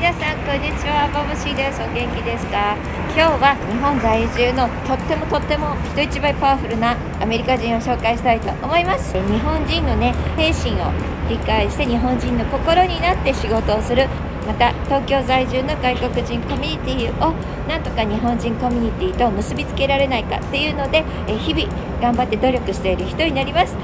皆さんこんにちは、バモシーです。お元気ですか？今日は日本在住のとっても人一倍パワフルなアメリカ人を紹介したいと思います。日本人のね、精神を理解して日本人の心になって仕事をする、また東京在住の外国人コミュニティをなんとか日本人コミュニティと結びつけられないかっていうので、日々頑張って努力している人になります。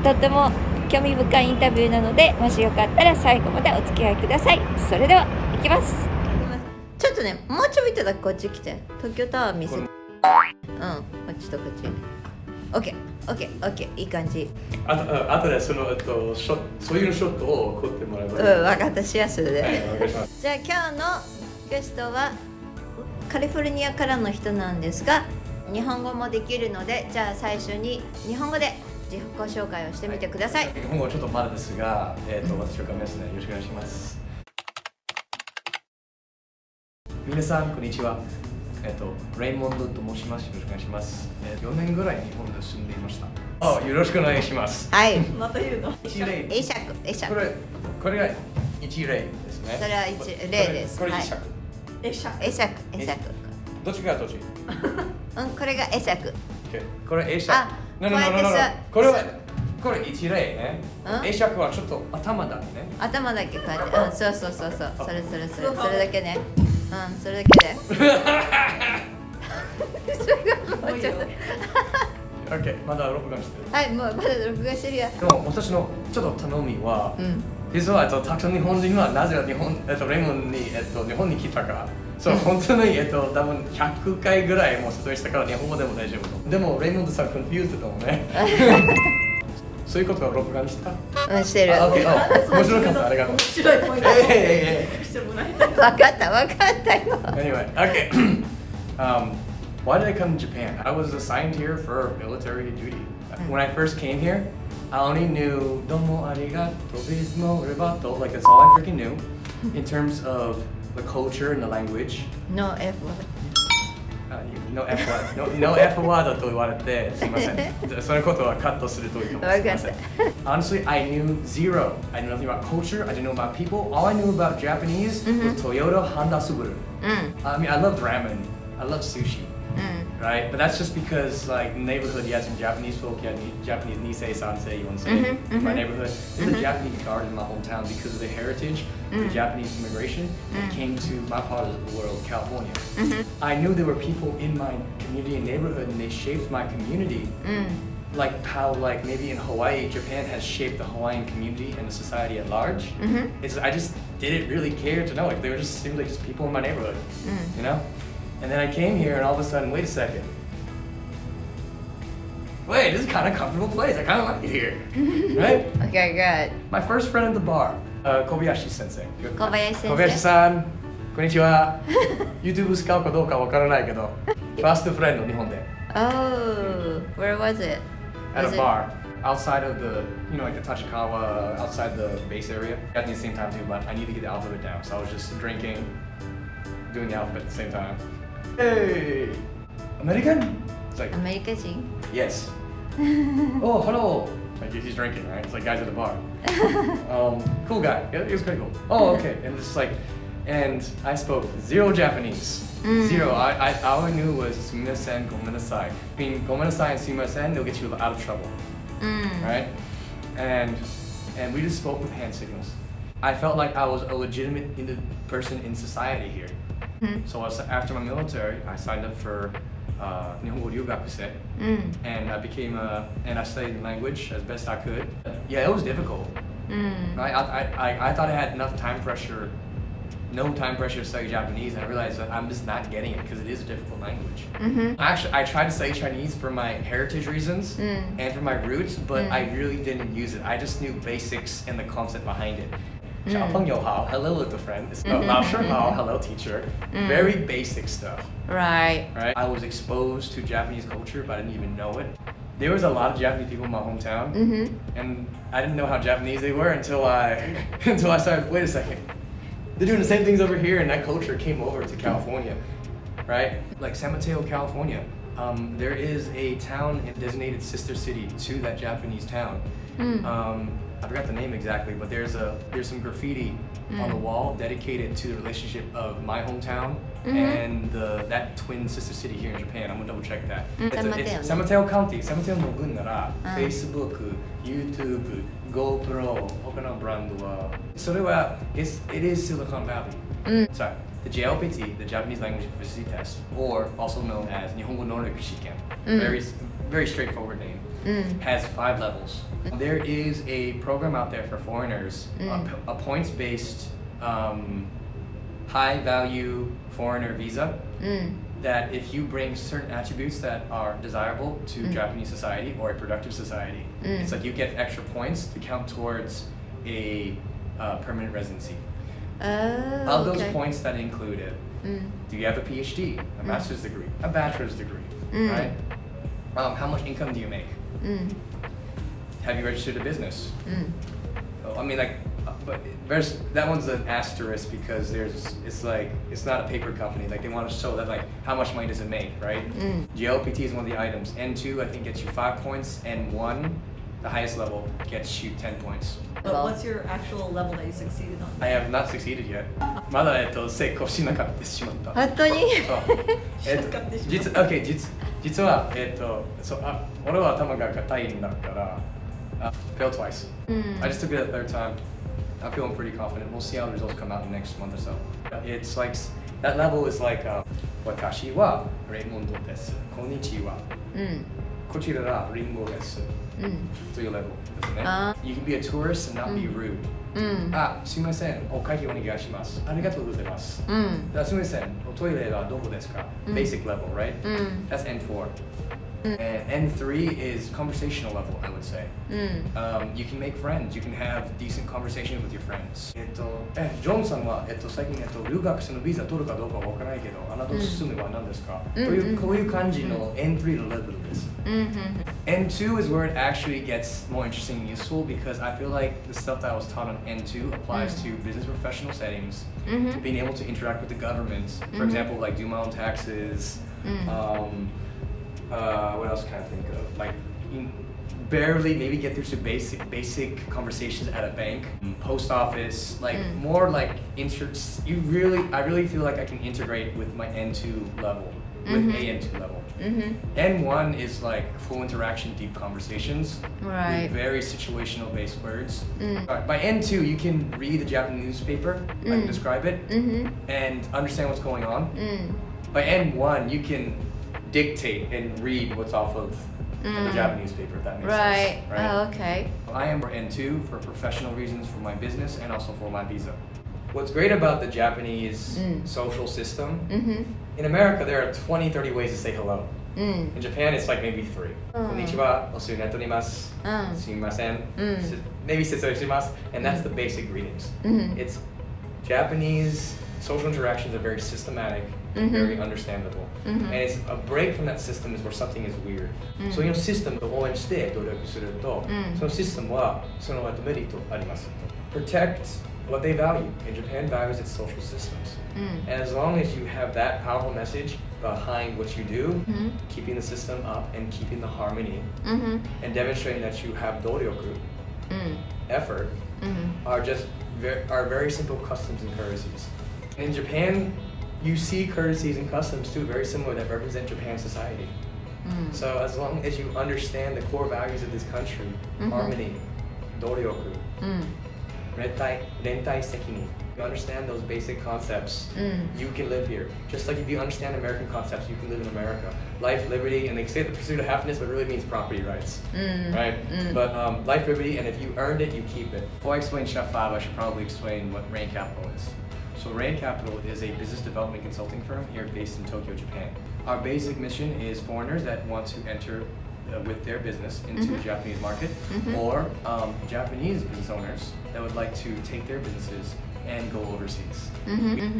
とっても興味深いインタビューなので、もしよかったら最後までお付き合いください。それでは行きます。ちょっとね、もうちょいだけこっち来て、東京タワー見せて。こっちとこっち。オッケー、いい感じ。あとでそういうショットを撮ってもらえばいい。分かった、シェアするで。じゃあ今日のゲストはカリフォルニアからの人なんですが、日本語もできるので、じゃあ最初に日本語で自己紹介をしてみてください。日本語はちょっとまだですが、私は亀ですね。よろしくお願いします。皆さんこんにちは。レイモンドと申します。よろしくお願いします。4年ぐらい日本で住んでいました。よろしくお願いします。はい。また言うの。一例。会釈。これが一例ですね。それは一例です。これ一釈。会釈。どっちがどっち？これが会釈。これ会釈。これ一例ね。会釈はちょっと頭だね。頭だけこうやって。そう。それだけね。それだけで。OK、まだ録画してる。はい、もうまだ録画してるよ。でも私のちょっと頼みは、実はたくさん日本人はなぜレイモンに、日本に来たか。そう、本当に多分100回ぐらいもう説明したから日本語でも大丈夫。でもレイモンドさんコンフューズだもんね。そういうことは録画にした？してる。面白かった、ありがとう。面白いポイントをしてもらいたい。分かったよ。Anyway, okay. Why did I come to Japan? I was assigned here for military duty. When I first came here, I only knew domo arigato, bismo, ribato, like that's all I freaking knew in terms of the culture and the language. No F word. No F word と言われてすみません。そのことはカットするといいかもしれません。Honestly, I knew zero. I knew nothing about culture. I didn't know about people. All I knew about Japanese was Toyota, Honda, Subaru. I mean, I loved ramen. I loved sushi. Right? But that's just because, like, neighborhood, you had some Japanese folk, you had Japanese Nisei, Sansei, Yonsei in my neighborhood. There's a Japanese garden in my hometown because of the heritage, the Japanese immigration that came to my part of the world, California. I knew there were people in my community and neighborhood, and they shaped my community. Like how, like, maybe in Hawaii, Japan has shaped the Hawaiian community and the society at large. I just didn't really care to know. Like, they were just simply just people in my neighborhood, you know? And then I came here and all of a sudden, wait a second. Wait, this is kind of a comfortable place. I kind of like it here. Right? Okay, good. My first friend at the bar, Kobayashi sensei. 小林先生。小林さん、こんにちは。YouTube 使うかどうかわからないけど、ファーストフレンド日本で。Oh, where was it? At a bar. Outside of the, like the Tachikawa, outside the base area. Got me at the same time too, but I need to get the alphabet down. So I was just drinking, doing the alphabet at the same time. Hey! American? It's like, アメリカ人 yes. Oh, hello. Like he's drinking, right? It's like guys at the bar. Cool guy. Yeah, he was pretty cool. Oh, okay. And it's like, and I spoke zero Japanese. Zero. I all I knew was sumimasen, gomenasai. Being gomenasai and sumimasen, they'll get you out of trouble. Right? And we just spoke with hand signals. I felt like I was a legitimate person in society here. So after my military, I signed up for Nihongo ryugakuse, and I studied the language as best I could. Yeah, it was difficult. I thought I had enough no time pressure to study Japanese, and I realized that I'm just not getting it because it is a difficult language. Actually, I tried to study Chinese for my heritage reasons and for my roots, but I really didn't use it. I just knew basics and the concept behind it. 小朋友好, hello little friend. 老师好, hello teacher. Very basic stuff. Right. I was exposed to Japanese culture, but I didn't even know it. There was a lot of Japanese people in my hometown, and I didn't know how Japanese they were until I started. Wait a second, they're doing the same things over here, and that culture came over to California, right? Like San Mateo, California. There is a town, a designated sister city to that Japanese town. I forgot the name exactly, but there's some graffiti on the wall dedicated to the relationship of my hometown and that twin sister city here in Japan. I'm gonna double check that. It's San Mateo County. San Mateo の分なら Facebook, YouTube, GoPro 他のブランドはそれは it is Silicon Valley. Sorry, the JLPT, the Japanese Language Proficiency Test, or also known as 日本語能力試験, very straightforward name, has 5 levels. There is a program out there for foreigners, a points-based high-value foreigner visa that if you bring certain attributes that are desirable to Japanese society or a productive society, it's like you get extra points to count towards a permanent residency. Of those points that included, do you have a PhD, a master's degree, a bachelor's degree, right? How much income do you make? Have you registered a business? I mean, like, but that one's an asterisk because it's not a paper company. Like they want to show that like how much money does it make, right? GLPT is one of the items. N2 I think gets you 5 points, and 1, the highest level, gets you 10 points. But what's your actual level that you succeeded on? I have not succeeded yet. まだ成功しなかったしまった。本当に実は俺は頭が硬いんだからfailed twice. I just took it a third time. I'm feeling pretty confident. We'll see how the results come out in the next month or so. It's like that level is like 私はレイモンドです。こんにちは。こちらはリンゴです。という level ですね。You can be a tourist and not be rude. すみません、お会計お願いします。ありがとうございます。すみません、おトイレはどこですか Basic level, right? That's N4. And N3 is conversational level, I would say. You can make friends, you can have decent conversation with your friends. ジョンさんは、最近、留学生のビザ取るかどうかわからないけど、あなたの勧めは何ですかこういう感じの N3 のレベルです。N2 is where it actually gets more interesting and useful because I feel like the stuff that I was taught on N2 applies to business professional settings, being able to interact with the government, for example, like do my own taxes, what else can I think of? Like, barely maybe get through some basic conversations at a bank, post office, like more like I really feel like I can integrate with my N2 level, with a N2 level. N1 is like full interaction, deep conversations, with very situational based words. By N2, you can read the Japanese newspaper, I can describe it, and understand what's going on. By N1, you can dictate and read what's off of the Japanese paper, if that makes sense. Right. Oh, okay. I am N2 for professional reasons for my business and also for my visa. What's great about the Japanese social system, in America there are 20, 30 ways to say hello. In Japan it's like maybe 3. Konnichiwa, osu ni torimasu, sumimasen, maybe setsuo shimasu, and that's the basic greetings. It's Japanese social interactions are very systematic, very understandable. And it's a break from that system is where something is weird. So you know, system を応援して努力すると、そのシステムはそのメリットあります。Protect what they value. And Japan values its social systems. And as long as you have that powerful message behind what you do, keeping the system up and keeping the harmony, and demonstrating that you have doryoku, effort, are very simple customs and courtesies. In Japan, you see courtesies and customs too, very similar that represent Japan's society. So as long as you understand the core values of this country, harmony, doryoku, rentai sekinin, you understand those basic concepts, you can live here. Just like if you understand American concepts, you can live in America. Life, liberty, and they say the pursuit of happiness, but it really means property rights, right? But life, liberty, and if you earned it, you keep it. Before I explain Chef 5, I should probably explain what Rain Capital is. So Rain Capital is a business development consulting firm here based in Tokyo, Japan. Our basic mission is foreigners that want to enter with their business into the Japanese market, or Japanese business owners that would like to take their businesses and go overseas.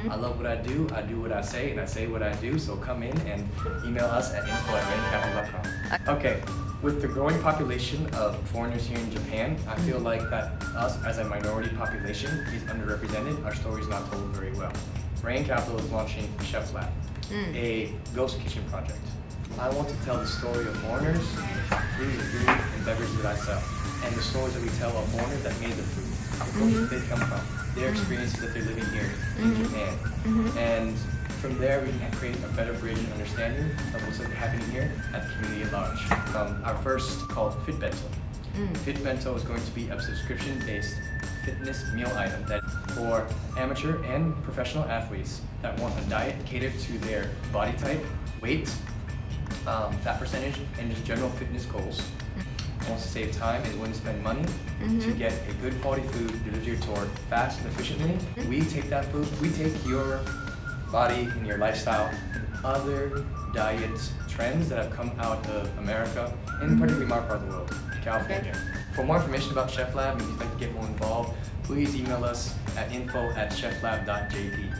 I love what I do what I say, and I say what I do, so come in and email us at info@raincapital.com. Okay, with the growing population of foreigners here in Japan, I feel like that us as a minority population is underrepresented. Our story is not told very well. Rain Capital is launching Chef's Lab, a ghost kitchen project. I want to tell the story of foreigners through the food and beverages that I sell. and the stories that we tell of foreigners that made the food, the cultures they come from, their experiences that they're living here in Japan. And from there, we can create a better bridge and understanding of what's happening here at the community at large. Our first called Fit Bento. Fit Bento is going to be a subscription-based fitness meal item that for amateur and professional athletes that want a diet catered to their body type, weight, fat percentage, and just general fitness goals. Wants to save time and willing to spend money to get a good quality food delivered to your door fast and efficiently. We take that food, we take your body and your lifestyle and other diet trends that have come out of America and particularly my part of the world, California. For more information about Chef Lab and if you'd like to get more involved, please email us at info@cheflab.jp.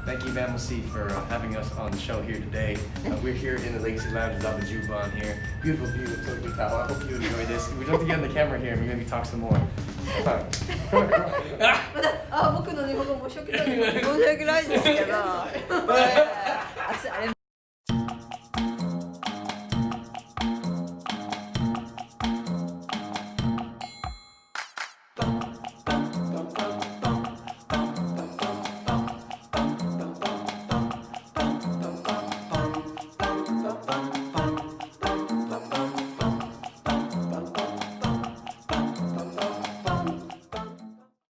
Thank you, Vamosy, for having us on the show here today. We're here in the Legacy Lounge of Juban here. Beautiful view of Tokyo Tower. I hope you enjoy this. We'd love to get on the camera here and we're going to be talking some more. Come on. 僕の日本語申し訳ないですけど